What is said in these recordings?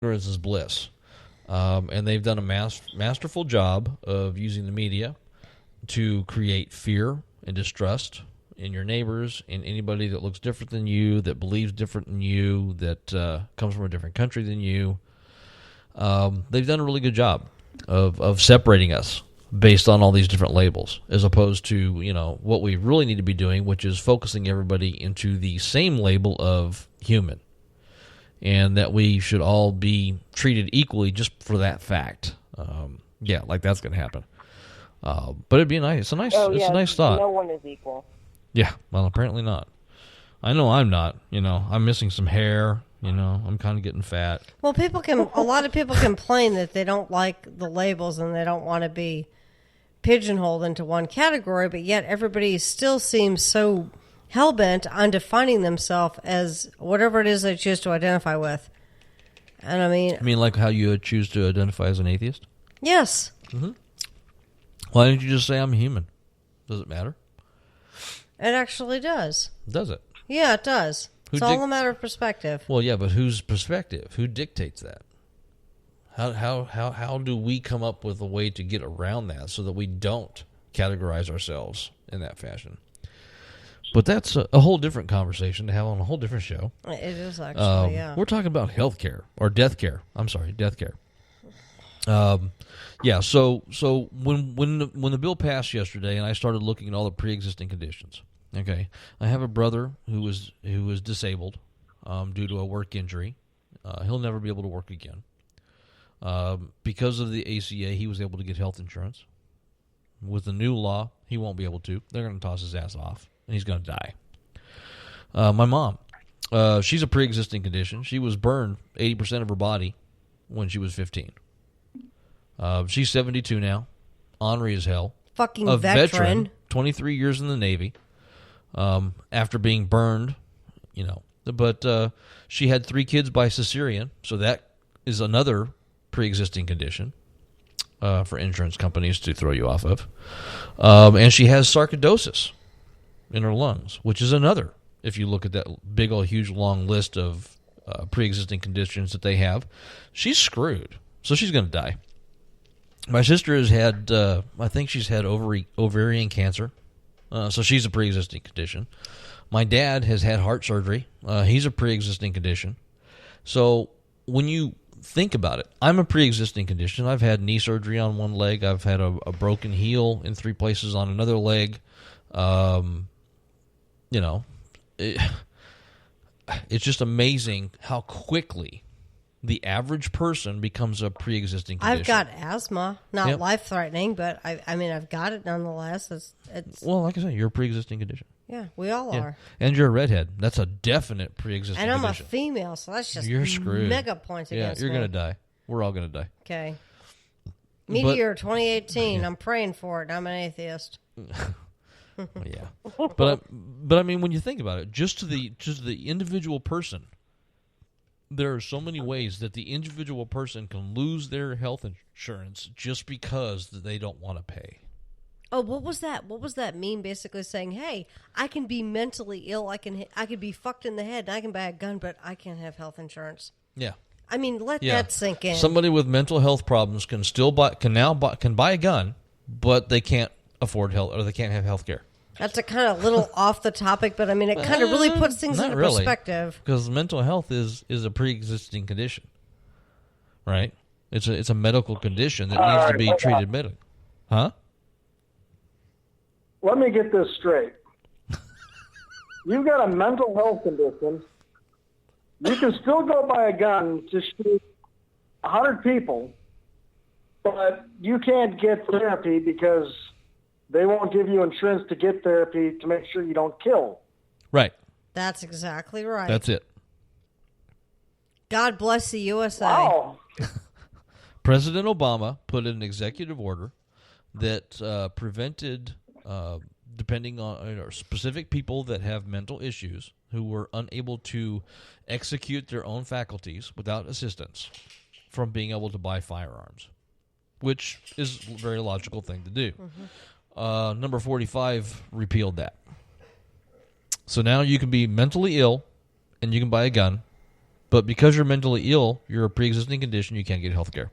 ignorance is bliss. And they've done a masterful job of using the media to create fear and distrust in your neighbors, in anybody that looks different than you, that believes different than you, that comes from a different country than you. They've done a really good job of separating us based on all these different labels, as opposed to, what we really need to be doing, which is focusing everybody into the same label of human, and that we should all be treated equally just for that fact. Like that's going to happen. But it'd be nice. It's a nice thought. No one is equal. Yeah, well, apparently not. I know I'm not. I'm missing some hair. I'm kind of getting fat. Well, a lot of people complain that they don't like the labels and they don't want to be pigeonholed into one category, but yet everybody still seems so hell-bent on defining themselves as whatever it is they choose to identify with. And I mean... You mean like how you choose to identify as an atheist? Yes. Mm-hmm. Why didn't you just say I'm human? Does it matter? It actually does. Does it? Yeah, it does. It's all a matter of perspective. Well, yeah, but whose perspective? Who dictates that? How do we come up with a way to get around that so that we don't categorize ourselves in that fashion? But that's a whole different conversation to have on a whole different show. It is actually, yeah. We're talking about health care, or death care. I'm sorry, death care. So when the bill passed yesterday, and I started looking at all the pre-existing conditions. Okay, I have a brother who was disabled due to a work injury. He'll never be able to work again. Because of the ACA, he was able to get health insurance. With the new law, he won't be able to. They're going to toss his ass off, and he's going to die. My mom, she's a pre-existing condition. She was burned 80% of her body when she was 15. She's 72 now, ornery as hell. Fucking a veteran. 23 years in the Navy. After being burned, but she had 3 kids by cesarean, so that is another pre-existing condition for insurance companies to throw you off of. And she has sarcoidosis in her lungs, which is another. If you look at that big old huge long list of pre-existing conditions that they have, she's screwed. So she's going to die. My sister has had, I think she's had ovarian cancer. So she's a pre-existing condition. My dad has had heart surgery. He's a pre-existing condition. So when you think about it, I'm a pre-existing condition. I've had knee surgery on one leg. I've had a broken heel in 3 places on another leg. It's just amazing how quickly the average person becomes a pre-existing condition. I've got asthma, not life-threatening, but I've got it nonetheless. It's well, like I said, you're a pre-existing condition. Yeah, we all are. And you're a redhead. That's a definite pre-existing condition. And I'm a female, so that's just you're screwed. Mega points against me. Yeah, you're going to die. We're all going to die. Okay. Meteor 2018. I'm praying for it. I'm an atheist. Yeah. But I mean, when you think about it, just to the individual person, there are so many ways that the individual person can lose their health insurance just because they don't want to pay. Oh, what was that? What was that meme basically saying? Hey, I can be mentally ill. I could be fucked in the head, and I can buy a gun, but I can't have health insurance. Yeah. I mean, let that sink in. Somebody with mental health problems can buy a gun, but they can't afford health, or they can't have health care. That's a kind of little off the topic, but I mean, it kind of really puts things into perspective. Because mental health is a pre-existing condition, right? It's a medical condition that needs to be treated medically. Huh? Let me get this straight. You've got a mental health condition. You can still go buy a gun to shoot 100 people, but you can't get therapy because they won't give you insurance to get therapy to make sure you don't kill. Right. That's exactly right. That's it. God bless the USA. Wow. President Obama put in an executive order that prevented, depending on specific people that have mental issues who were unable to execute their own faculties without assistance, from being able to buy firearms, which is a very logical thing to do. Mm-hmm. Number 45 repealed that. So now you can be mentally ill and you can buy a gun, But because you're mentally ill, you're a pre-existing condition, you can't get health care.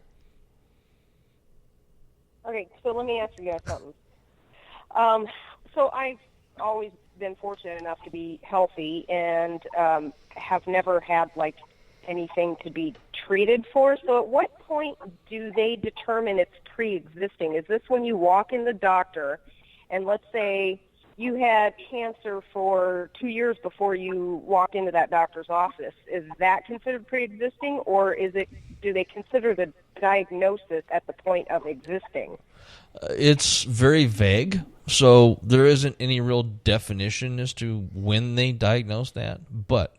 Okay, so let me ask you guys something. So I've always been fortunate enough to be healthy and have never had, like, anything to be treated for. So at what point do they determine it's pre-existing? Is this when you walk in the doctor and let's say you had cancer for 2 years before you walked into that doctor's office? Is that considered pre-existing, or do they consider the diagnosis at the point of existing? It's very vague, so there isn't any real definition as to when they diagnose that. But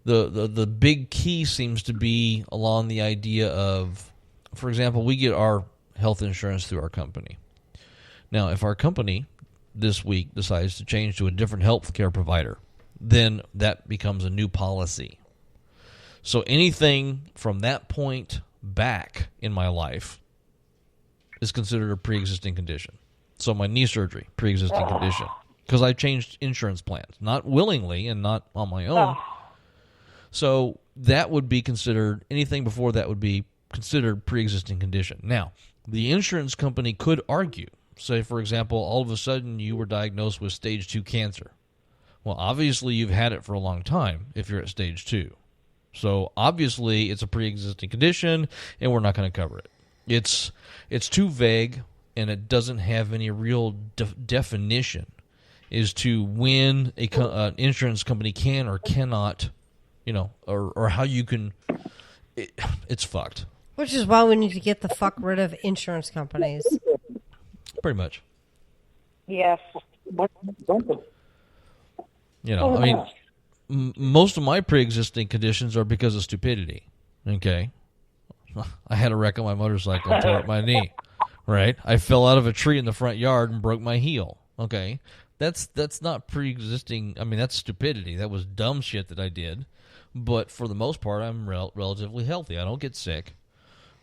the big key seems to be along the idea of, for example, we get our health insurance through our company. Now, if our company this week decides to change to a different health care provider, then that becomes a new policy. So anything from that point back in my life is considered a pre-existing condition. So my knee surgery, pre-existing condition, because I changed insurance plans, not willingly and not on my own. So that would be considered, anything before that would be considered pre-existing condition. Now, the insurance company could argue, say, for example, all of a sudden you were diagnosed with stage 2 cancer. Well, obviously you've had it for a long time if you're at stage 2. So obviously it's a pre-existing condition and we're not going to cover it. It's too vague, and it doesn't have any real definition as to when an insurance company can or cannot, or how you can. It's fucked. Which is why we need to get the fuck rid of insurance companies. Pretty much. Yes. I mean, most of my pre-existing conditions are because of stupidity. Okay. I had a wreck on my motorcycle and tore up my knee, right? I fell out of a tree in the front yard and broke my heel, okay? That's not pre-existing. I mean, that's stupidity. That was dumb shit that I did. But for the most part, I'm relatively healthy. I don't get sick.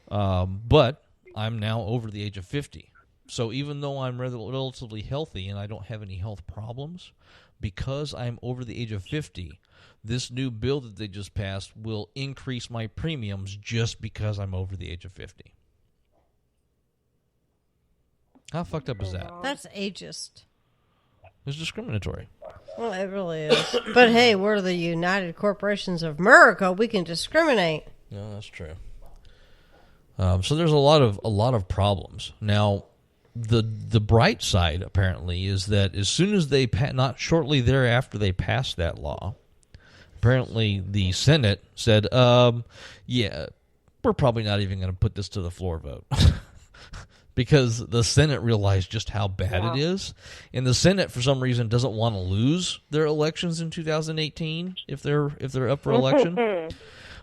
But I'm now over the age of 50. So even though I'm relatively healthy and I don't have any health problems, because I'm over the age of 50, this new bill that they just passed will increase my premiums just because I'm over the age of 50. How fucked up is that? That's ageist. It's discriminatory. Well, it really is. But hey, we're the United Corporations of America. We can discriminate. No, that's true. So there's a lot of problems. Now, the bright side apparently is that as soon as they not shortly thereafter they passed that law, apparently the Senate said, yeah, we're probably not even going to put this to the floor vote. Because the Senate realized just how bad it is. And the Senate, for some reason, doesn't want to lose their elections in 2018 if they're up for election.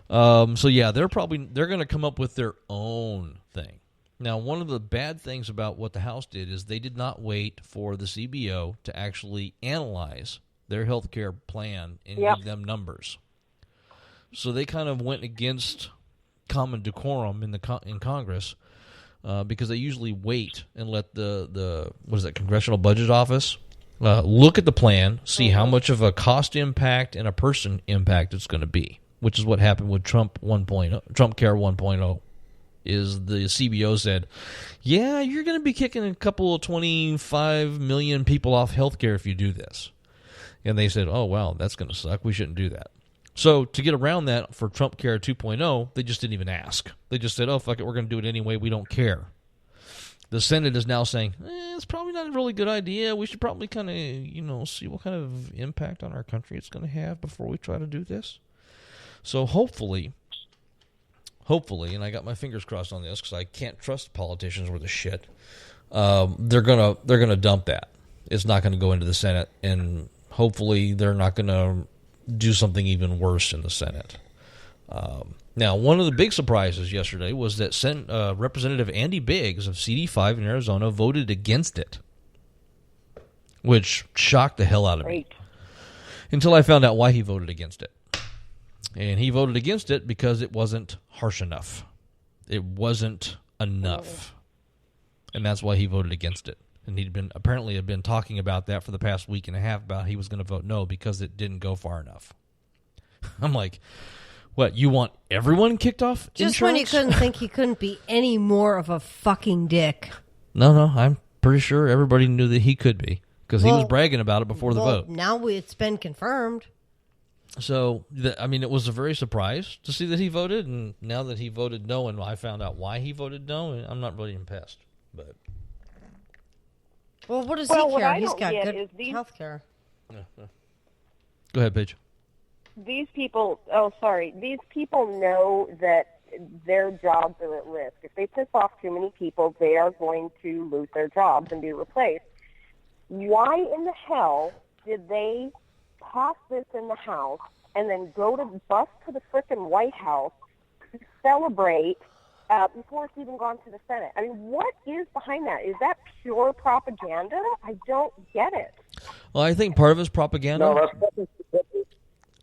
So yeah, they're going to come up with their own thing. Now, one of the bad things about what the House did is they did not wait for the CBO to actually analyze their health care plan and give them numbers. So they kind of went against common decorum in Congress. Because they usually wait and let the Congressional Budget Office look at the plan, see how much of a cost impact and a person impact it's going to be, which is what happened with Trump Care 1.0. Is the CBO said, yeah, you're going to be kicking a couple of 25 million people off health care if you do this. And they said, oh, wow, that's going to suck. We shouldn't do that. So to get around that for Trump Care 2.0, they just didn't even ask. They just said, oh, fuck it, we're going to do it anyway. We don't care. The Senate is now saying, it's probably not a really good idea. We should probably kind of, see what kind of impact on our country it's going to have before we try to do this. So hopefully, and I got my fingers crossed on this because I can't trust politicians worth of shit, they're gonna dump that. It's not going to go into the Senate, and hopefully they're not going to do something even worse in the Senate. Now, one of the big surprises yesterday was that Representative Andy Biggs of CD5 in Arizona voted against it, which shocked the hell out of me until I found out why he voted against it. And he voted against it because it wasn't harsh enough. It wasn't enough. And that's why he voted against it. And he'd been talking about that for the past week and a half about he was going to vote no because it didn't go far enough. I'm like, What, you want everyone kicked off Just insurance? when you couldn't think he couldn't be any more of a fucking dick. No, I'm pretty sure everybody knew that he could be because he was Well, bragging about it before the vote. Now it's been confirmed. So, it was a very surprise to see that he voted, and now that he voted no, and I found out why he voted no, I'm not really impressed. But Well, what does Well, he what care? I He's don't got get good is these- health care. go ahead, Paige. These people know that their jobs are at risk. If they piss off too many people, they are going to lose their jobs and be replaced. Why in the hell did they pass this in the House and then go to bus to the frickin' White House to celebrate before it's even gone to the Senate? I mean, what is behind that? Is that pure propaganda? I don't get it. Well, I think part of it's propaganda. No, that's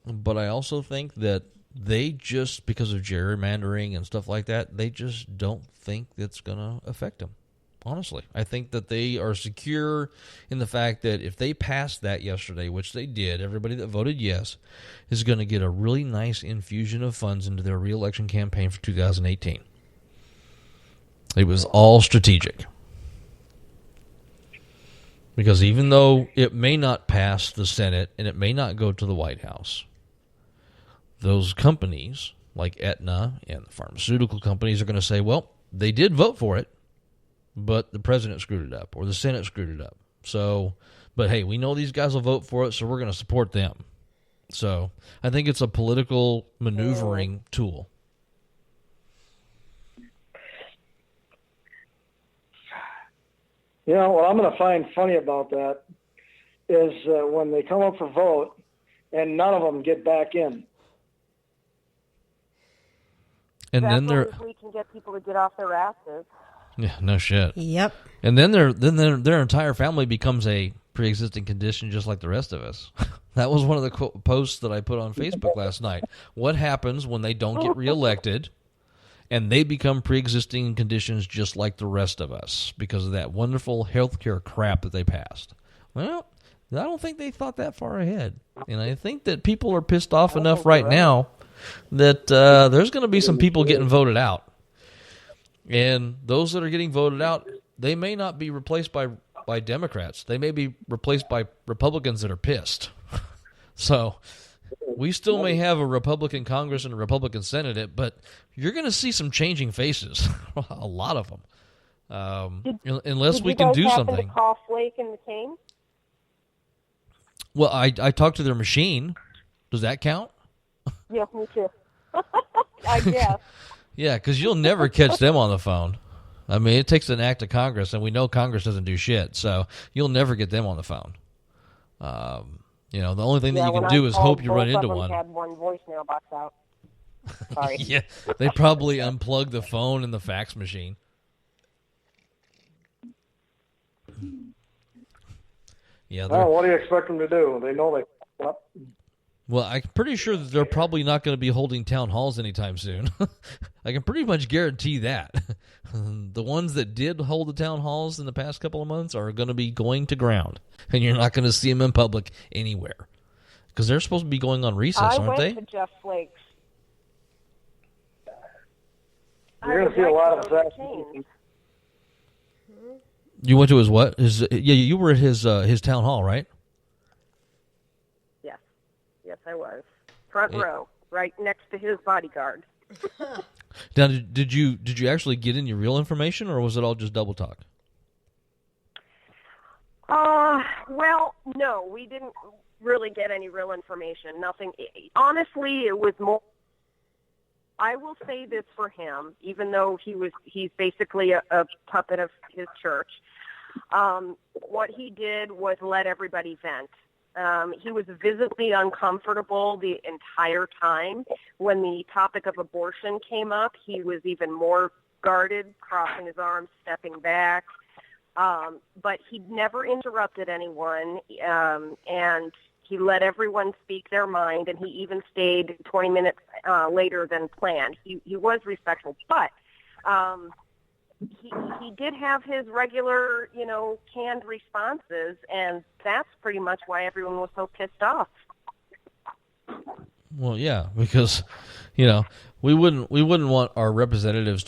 But I also think that they just, because of gerrymandering and stuff like that, they just don't think that's going to affect them. Honestly, I think that they are secure in the fact that if they passed that yesterday, which they did, everybody that voted yes is going to get a really nice infusion of funds into their re-election campaign for 2018. It was all strategic. Because even though it may not pass the Senate and it may not go to the White House, those companies like Aetna and the pharmaceutical companies are going to say, well, they did vote for it, but the president screwed it up or the Senate screwed it up. So, but hey, we know these guys will vote for it, so we're going to support them. So I think it's a political maneuvering tool. You know, what I'm going to find funny about that is when they come up for vote and none of them get back in. And That's then they're if we can get people to get off their asses. yeah, no shit. Yep. And then their entire family becomes a pre-existing condition just like the rest of us. That was one of the posts that I put on Facebook last night. What happens when they don't get reelected and they become pre-existing conditions just like the rest of us because of that wonderful healthcare crap that they passed? Well, I don't think they thought that far ahead. And I think that people are pissed off enough right now that there's going to be some people getting voted out. And those that are getting voted out, they may not be replaced by Democrats. They may be replaced by Republicans that are pissed. So we still may have a Republican Congress and a Republican Senate, but you're going to see some changing faces, a lot of them, unless we can do something. Did you guys happen to call Flake and McCain? Well, I talked to their machine. Does that count? Yeah, me too. I guess. Yeah, because you'll never catch them on the phone. I mean, it takes an act of Congress, and we know Congress doesn't do shit, so you'll never get them on the phone. The only thing that you can do is hope you run into one. Had one voicemail box out. Sorry. Yeah, they probably unplugged the phone and the fax machine. Yeah. Oh, what do you expect them to do? They know they up. Well, I'm pretty sure that they're probably not going to be holding town halls anytime soon. I can pretty much guarantee that. The ones that did hold the town halls in the past couple of months are going to be going to ground, and you're not going to see them in public anywhere because they're supposed to be going on recess, aren't they? I went to Jeff Flake's. You're going to see a lot of that. You went to his what? You were at his town hall, right? Yes, I was. Front row, right next to his bodyguard. Now, did you actually get any real information, or was it all just double talk? Well, no, we didn't really get any real information. Nothing. Honestly, it was more. I will say this for him, even though he's basically a puppet of his church. What he did was let everybody vent. He was visibly uncomfortable the entire time. When the topic of abortion came up, he was even more guarded, crossing his arms, stepping back. But he never interrupted anyone, and he let everyone speak their mind, and he even stayed 20 minutes later than planned. He was respectful, but he did have his regular, canned responses, and that's pretty much why everyone was so pissed off. Well, yeah, because we wouldn't want our representatives